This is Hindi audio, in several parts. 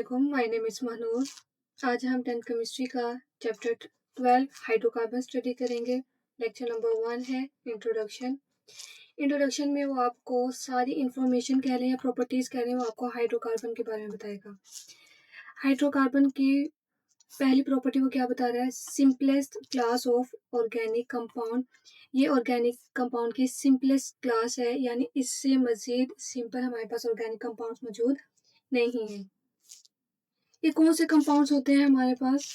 अस्सलामुअलैकुम, माय नेम इज़ महानूर। आज हम 10th केमिस्ट्री का चैप्टर 12 हाइड्रोकार्बन स्टडी करेंगे। लेक्चर नंबर 1 है इंट्रोडक्शन। इंट्रोडक्शन में वो आपको सारी इंफॉर्मेशन कह रहे हैं, प्रॉपर्टीज़ कह रहे हैं, वो आपको हाइड्रोकार्बन के बारे में बताएगा। हाइड्रोकार्बन की पहली प्रॉपर्टी वो क्या बता रहा है? Simplest class of organic compound. ये ऑर्गेनिक कंपाउंड की सिंपलेस्ट क्लास है, यानी इससे मज़ीद सिंपल हमारे पास ऑर्गेनिक कंपाउंड्स मौजूद नहीं है। ये कौन से कंपाउंड्स होते हैं हमारे पास?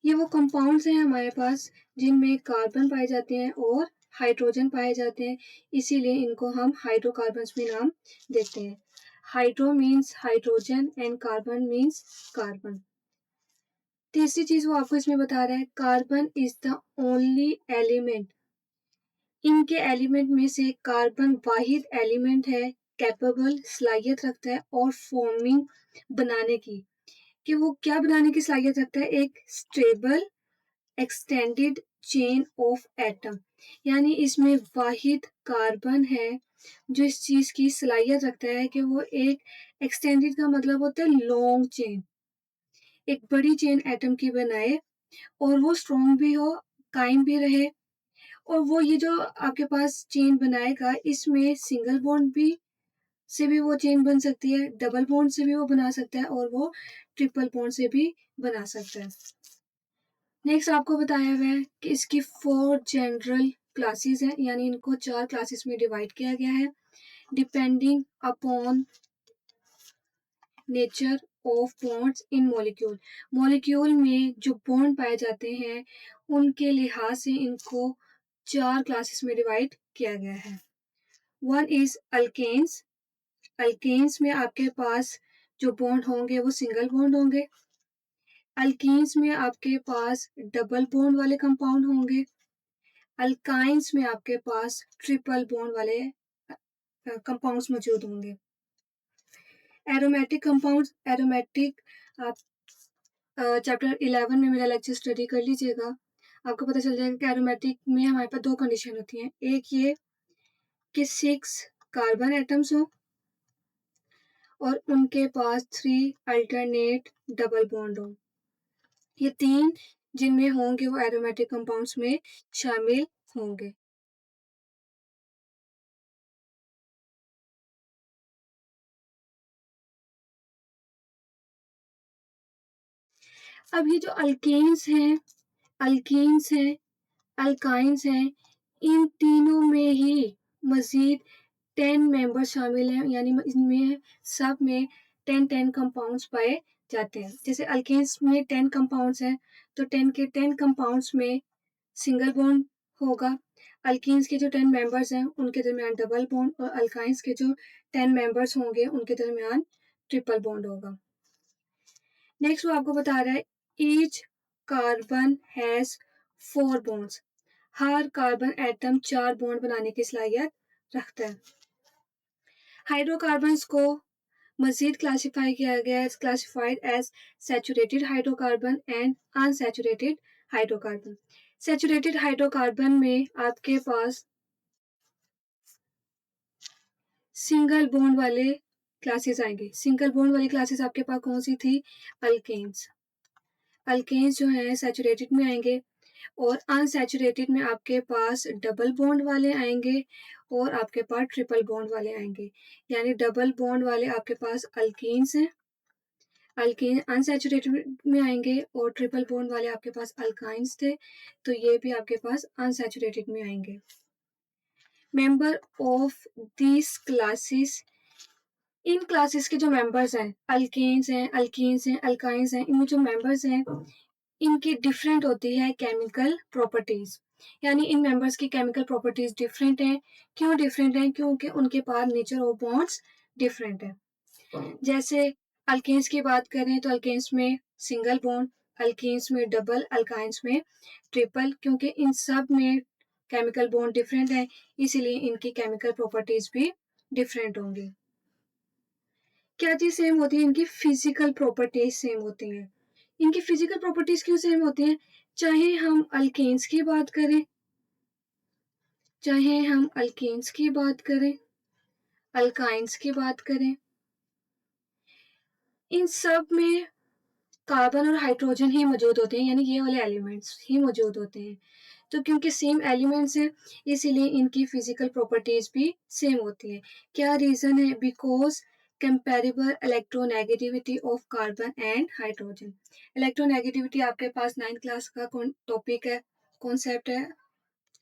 ये वो कंपाउंड्स हैं हमारे पास जिनमें कार्बन पाए जाते हैं और हाइड्रोजन पाए जाते हैं, इसीलिए इनको हम हाइड्रोकार्बन्स भी नाम देते हैं। Hydro means hydrogen and carbon means carbon. तीसरी चीज वो आपको इसमें बता रहा है, carbon is the only element. इनके एलिमेंट में से कार्बन वाहिद एलिमेंट है कैपेबल, सलाहियत रखता है और फॉर्मिंग बनाने की, कि वो क्या बनाने की सलाहियत रखता है? एक stable extended chain of atom. यानी इसमें वाहिद कार्बन है जो इस चीज की सलाहियत रखता है कि वो एक एक्सटेंडेड का मतलब होता है लॉन्ग चेन, एक बड़ी चेन एटम की बनाए और वो स्ट्रॉन्ग भी हो, कायम भी रहे। और वो ये जो आपके पास चेन बनाएगा, इसमें सिंगल बॉन्ड भी से भी वो चेन बन सकती है, डबल बॉन्ड से भी वो बना सकता है और वो ट्रिपल बॉन्ड से भी बना सकता है। नेक्स्ट आपको बताया हुआ है कि इसकी 4 जनरल क्लासेस हैं, यानी इनको 4 क्लासेस में डिवाइड किया गया है depending upon nature of bonds in molecule. Molecule में जो बॉन्ड पाए जाते हैं उनके लिहाज से इनको 4 क्लासेस में डिवाइड किया गया है। One is alkanes. अल्केन्स में आपके पास जो बॉन्ड होंगे वो सिंगल बॉन्ड होंगे। अल्कीन्स में आपके पास डबल बॉन्ड वाले कंपाउंड होंगे। अल्काइंस में आपके पास ट्रिपल बॉन्ड वाले कंपाउंड्स मौजूद होंगे। एरोमेटिक कंपाउंड्स, एरोमेटिक आप चैप्टर 11 में मेरा लेक्चर स्टडी कर लीजिएगा, आपको पता चल जाएगा कि एरोमेटिक में हमारे पास 2 कंडीशन होती हैं। एक ये कि 6 कार्बन एटम्स हो और उनके पास 3 अल्टरनेट डबल बॉन्ड हो। ये 3 जिनमें होंगे वो एरोमेटिक कंपाउंड्स में शामिल होंगे। अब ये जो अल्केन्स हैं, अल्कीन्स हैं, अल्काइंस हैं, इन तीनों में ही मजीद 10 मेंबर शामिल हैं, यानी इनमें सब में 10 कंपाउंड्स पाए जाते हैं। जैसे अल्केन्स में 10 कंपाउंड्स हैं तो 10 के 10 कंपाउंड्स में सिंगल बॉन्ड होगा। अल्कीन्स के जो 10 मेंबर्स हैं उनके दरमियान डबल बॉन्ड और अल्काइंस के जो 10 मेंबर्स होंगे उनके दरमियान ट्रिपल बॉन्ड होगा। नेक्स्ट वो आपको बता रहा है each carbon has 4 bonds. Her carbon atom 4 bond बनाने की सलाहियत रखता है। हाइड्रोकार्बन्स को मजीद क्लासिफाई किया गया है, classified as saturated hydrocarbon and unsaturated hydrocarbon. Saturated hydrocarbon में आपके पास सिंगल बॉन्ड वाले क्लासेस आएंगे। सिंगल बॉन्ड वाली क्लासेस आपके पास कौन सी थी? अल्केन्स। अल्केन्स जो है सैचुरेटेड में आएंगे और अनसैचुरेटेड में आपके पास डबल बॉन्ड वाले आएंगे और आपके पास ट्रिपल बॉन्ड वाले आएंगे। यानी डबल बॉन्ड वाले आपके पास अल्कीन्स हैं, अल्कीन अनसैचुरेटेड में आएंगे और ट्रिपल बॉन्ड वाले आपके पास अल्काइंस थे, तो ये भी आपके पास अनसैचुरेटेड में आएंगे। Member of this classes, in classes के जो मेंबर्स हैं, अल्केन्स हैं, अल्कीन्स हैं, अल्काइंस हैं, इनमें जो मेंबर्स हैं इनकी डिफरेंट होती है केमिकल प्रॉपर्टीज, यानी इन मेंबर्स की केमिकल प्रॉपर्टीज डिफरेंट हैं। क्यों डिफरेंट हैं? क्योंकि उनके पास नेचर ऑफ बॉन्ड्स डिफरेंट है। जैसे अल्केन्स की बात करें तो अल्केन्स में सिंगल बॉन्ड, अल्कीन्स में डबल, अल्काइंस में ट्रिपल, क्योंकि इन सब में केमिकल बॉन्ड डिफरेंट है, इसीलिए इनकी केमिकल प्रॉपर्टीज भी डिफरेंट होंगी। क्या चीज सेम होती है? इनकी फिजिकल प्रॉपर्टीज सेम होती हैं। इनकी फिजिकल प्रॉपर्टीज क्यों सेम होती हैं? चाहे हम अल्केन्स की बात करें चाहे हम अल्केन्स की बात करें, अल्काइन्स की बात करें, इन सब में कार्बन और हाइड्रोजन ही मौजूद होते हैं, यानी ये वाले एलिमेंट्स ही मौजूद होते हैं। तो क्योंकि सेम एलिमेंट्स हैं, इसीलिए इनकी फिजिकल प्रॉपर्टीज भी सेम होती है। क्या रीजन है? Because comparable electronegativity of carbon and hydrogen. Electronegativity आपके पास 9th क्लास का टॉपिक है, कॉन्सेप्ट है।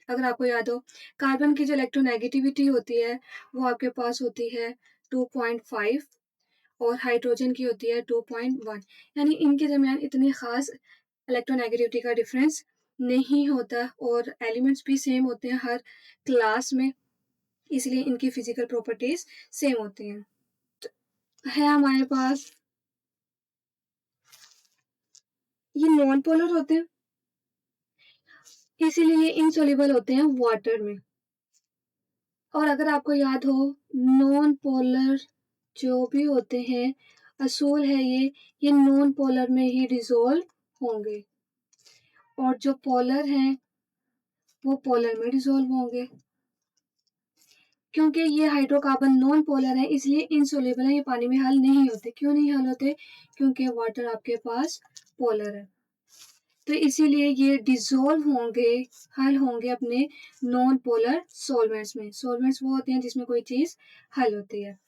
अगर आपको याद हो, कार्बन की जो इलेक्ट्रोनेगेटिविटी होती है वो आपके पास होती है 2.5 और हाइड्रोजन की होती है 2.1। यानी इनके दरमियान इतनी खास इलेक्ट्रोनेगेटिविटी का डिफरेंस नहीं होता और एलिमेंट्स भी सेम होते हैं हर क्लास में, इसलिए इनकी फिजिकल प्रॉपर्टीज सेम होती हैं। तो है हमारे पास ये नॉन पोलर होते हैं, इसीलिए ये इनसॉल्युबल होते हैं वाटर में। और अगर आपको याद हो, नॉन पोलर जो भी होते हैं, असूल है ये नॉन पोलर में ही डिसॉल्व होंगे और जो पोलर हैं वो पोलर में डिसॉल्व होंगे। क्योंकि ये हाइड्रोकार्बन नॉन पोलर है, इसलिए इनसोल्युबल है, ये पानी में हल नहीं होते। क्यों नहीं हल होते? क्योंकि वाटर आपके पास पोलर है, तो इसीलिए ये डिसॉल्व होंगे, हल होंगे अपने नॉन पोलर सॉल्वेंट्स में। सॉल्वेंट्स वो होते हैं जिसमें कोई चीज हल होती है।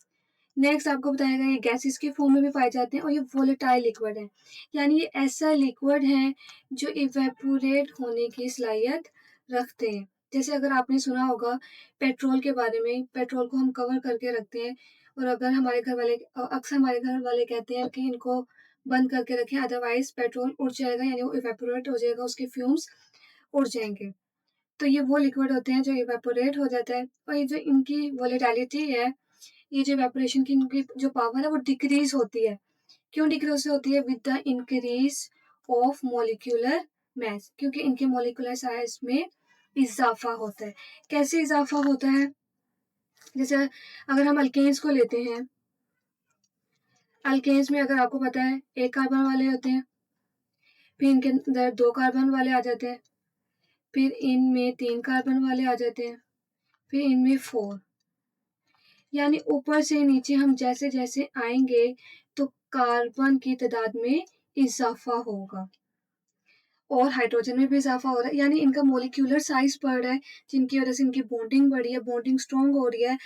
नेक्स्ट आपको बताएगा ये गैसेस के फॉर्म में भी पाए जाते हैं और ये वोलेटाइल लिक्विड है, यानी ये ऐसा लिक्विड है जो इवेपोरेट होने की सलाहियत रखते हैं। जैसे अगर आपने सुना होगा पेट्रोल के बारे में, पेट्रोल को हम कवर करके रखते हैं और अगर हमारे घर वाले, अक्सर हमारे घर वाले कहते हैं कि इनको बंद करके रखें, अदरवाइज पेट्रोल उड़ जाएगा, यानी वो इवेपोरेट हो जाएगा, उसके फ्यूम्स उड़ जाएंगे। तो ये वो लिक्विड होते हैं जो इवेपोरेट हो जाता है और ये जो इनकी वोलेटिलिटी है, ये जो इवेपोरेशन की इनकी जो पावर है वो डिक्रीज होती है। क्यों डिक्रीज होती है? With the increase of molecular mass, क्योंकि इनके मोलिकुलर साइज में इजाफा होता है। कैसे इजाफा होता है? जैसे अगर हम अल्केन्स को लेते हैं, अल्केन्स में अगर आपको पता है एक कार्बन वाले होते हैं, फिर इनके अंदर 2 कार्बन वाले आ जाते हैं, फिर इनमें 3 कार्बन वाले आ जाते हैं, फिर इनमें 4। यानी ऊपर से नीचे हम जैसे जैसे आएंगे तो कार्बन की तादाद में इजाफा होगा और हाइड्रोजन में भी इजाफा हो रहा है, यानी इनका मोलिक्यूलर साइज बढ़ रहा है, जिनकी वजह से इनकी बॉन्डिंग बढ़ी है, बॉन्डिंग स्ट्रॉन्ग हो रही है।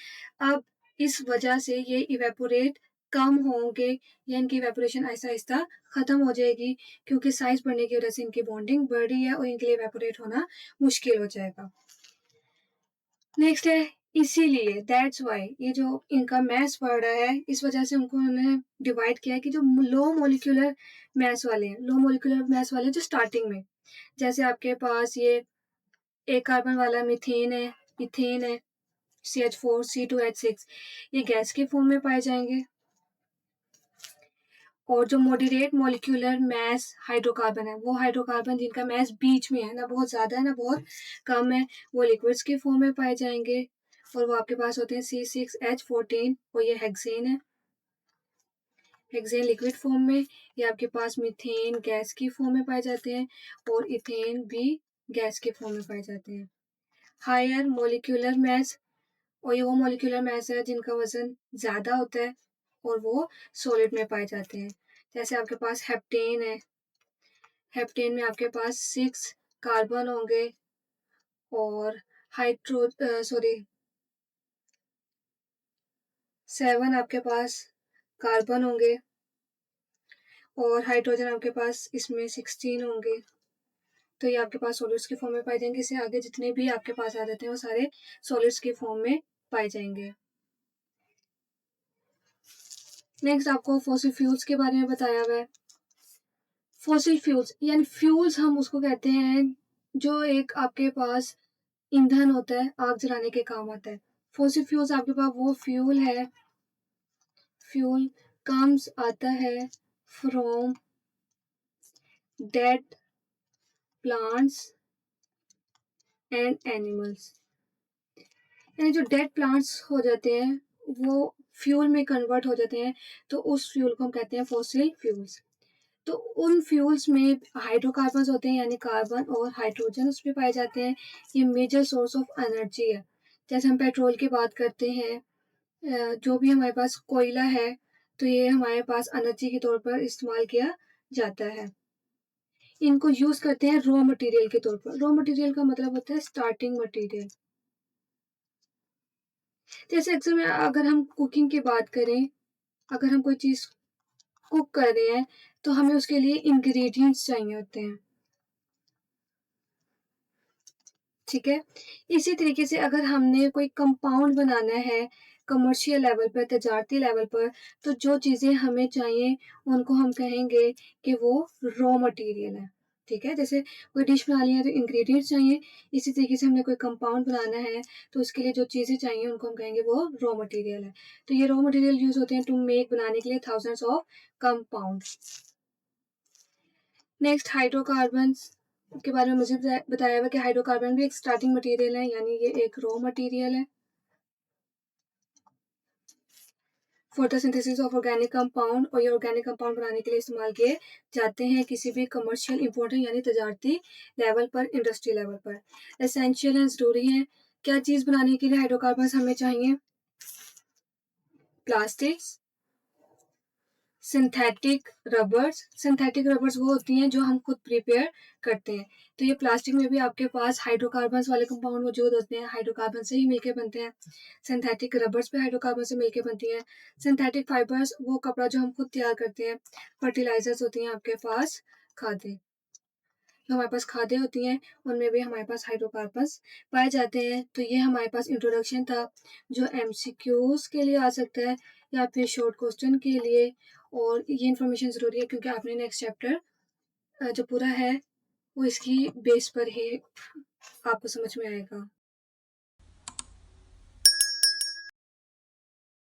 अब इस वजह से ये इवेपोरेट कम होंगे या इनकी इवेपोरेशन आहिस्ता आहिस्ता खत्म हो जाएगी, क्योंकि साइज बढ़ने की वजह से इनकी बॉन्डिंग बढ़ रही है और इनके लिए इवेपोरेट होना मुश्किल हो जाएगा। नेक्स्ट है, इसीलिए दैट्स वाई ये जो इनका मैस बढ़ रहा है, इस वजह से उनको उन्होंने डिवाइड किया है कि जो लो मोलिकुलर मैस वाले हैं, लो मोलिकुलर मैस वाले जो स्टार्टिंग में, जैसे आपके पास ये एक कार्बन वाला मीथेन है, इथेन है, CH4 C2H6, ये गैस के फॉर्म में पाए जाएंगे। और जो मॉडरेट मोलिकुलर मैस हाइड्रोकार्बन है, वो हाइड्रोकार्बन जिनका मैस बीच में है, ना बहुत ज्यादा है ना बहुत कम है, वो लिक्विड्स के फॉर्म में पाए जाएंगे और वो आपके पास होते हैं C6H14 और ये हेक्सेन है, हेक्सेन लिक्विड फॉर्म में। ये आपके पास मीथेन गैस की फॉर्म में पाए जाते हैं और इथेन भी गैस के फॉर्म में पाए जाते हैं। हायर मोलिकुलर मैस, और ये वो मोलिकुलर मैस है जिनका वजन ज्यादा होता है और वो सॉलिड में पाए जाते हैं। जैसे आपके पास हेप्टेन है, हेप्टेन में आपके पास 6 कार्बन होंगे और हाइड्रो 7 आपके पास कार्बन होंगे और हाइड्रोजन आपके पास इसमें 16 होंगे। तो ये आपके पास सॉलिड्स के फॉर्म में पाए जाएंगे। इससे आगे जितने भी आपके पास आ जाते हैं वो सारे सॉलिड्स के फॉर्म में पाए जाएंगे। नेक्स्ट आपको फॉसिल फ्यूल्स के बारे में बताया हुआ है। फॉसिल फ्यूल्स यानी फ्यूल्स हम उसको कहते हैं जो एक आपके पास ईंधन होता है, आग जलाने के काम आता है। फॉसिल फ्यूल्स आपके पास वो फ्यूल है, फ्यूल कम्स आता है from dead plants and animals. यानी जो डेड प्लांट्स हो जाते हैं वो फ्यूल में कन्वर्ट हो जाते हैं, तो उस फ्यूल को हम कहते हैं फॉसिल फ्यूल्स। तो उन फ्यूल्स में हाइड्रोकार्बन्स होते हैं, यानी कार्बन और हाइड्रोजन उसमें पाए जाते हैं। ये मेजर सोर्स ऑफ एनर्जी है। जैसे हम पेट्रोल की बात करते हैं, जो भी हमारे पास कोयला है, तो ये हमारे पास एनर्जी के तौर पर इस्तेमाल किया जाता है। इनको यूज़ करते हैं रॉ मटेरियल के तौर पर। रॉ मटेरियल का मतलब होता है स्टार्टिंग मटेरियल। जैसे अक्सर में अगर हम कुकिंग की बात करें, अगर हम कोई चीज़ कुक कर रहे हैं, तो हमें उसके लिए इंग्रेडिएंट्स चाहिए होते हैं, ठीक है? इसी तरीके से अगर हमने कोई कंपाउंड बनाना है कमर्शियल लेवल पर, तजारती लेवल पर, तो जो चीज़ें हमें चाहिए उनको हम कहेंगे कि वो रॉ मटेरियल है, ठीक है? जैसे कोई डिश बनानी है तो इंग्रेडिएंट्स चाहिए, इसी तरीके से हमने कोई कंपाउंड बनाना है तो उसके लिए जो चीज़ें चाहिए उनको हम कहेंगे वो रॉ मटेरियल है। तो ये रॉ मटेरियल यूज़ होते हैं टू मेक बनाने के लिए thousands of compound. Next hydrocarbons के बारे में मुझे बताया हुआ कि हाइड्रोकार्बन भी एक स्टार्टिंग मटेरियल है, यानी ये एक रॉ मटेरियल है। फोटोसिंथेसिस ऑफ ऑर्गेनिक कंपाउंड, और ये ऑर्गेनिक कंपाउंड बनाने के लिए इस्तेमाल किए जाते हैं किसी भी कमर्शियल इंपॉर्टेंट यानी तजारती लेवल पर, इंडस्ट्री लेवल पर। एसेंशियल एंड ज़रूरी है। क्या चीज़ बनाने के लिए हाइड्रोकार्बन्स हमें चाहिए? प्लास्टिक्स, सिंथेटिक रबर्स वो होती हैं जो हम खुद प्रिपेयर करते हैं। तो ये प्लास्टिक में भी आपके पास हाइड्रोकार्बन्स वाले कंपाउंड मौजूद होते हैं, हाइड्रोकार्बन से ही मिलके बनते हैं। सिंथेटिक रबर्स भी हाइड्रोकार्बन से मिलके बनती हैं। सिंथेटिक फाइबर्स वो कपड़ा जो हम खुद तैयार करते हैं। फर्टिलाइजर्स होती हैं आपके पास खादें। जो हमारे पास खादें होती हैं उनमें भी हमारे पास हाइड्रोकार्बन्स पाए जाते हैं। तो ये हमारे पास इंट्रोडक्शन था जो एमसीक्यूज के लिए आ सकता है या फिर शॉर्ट क्वेश्चन के लिए, और ये इन्फॉर्मेशन ज़रूरी है क्योंकि आपने नेक्स्ट चैप्टर जो पूरा है वो इसकी बेस पर ही आपको समझ में आएगा।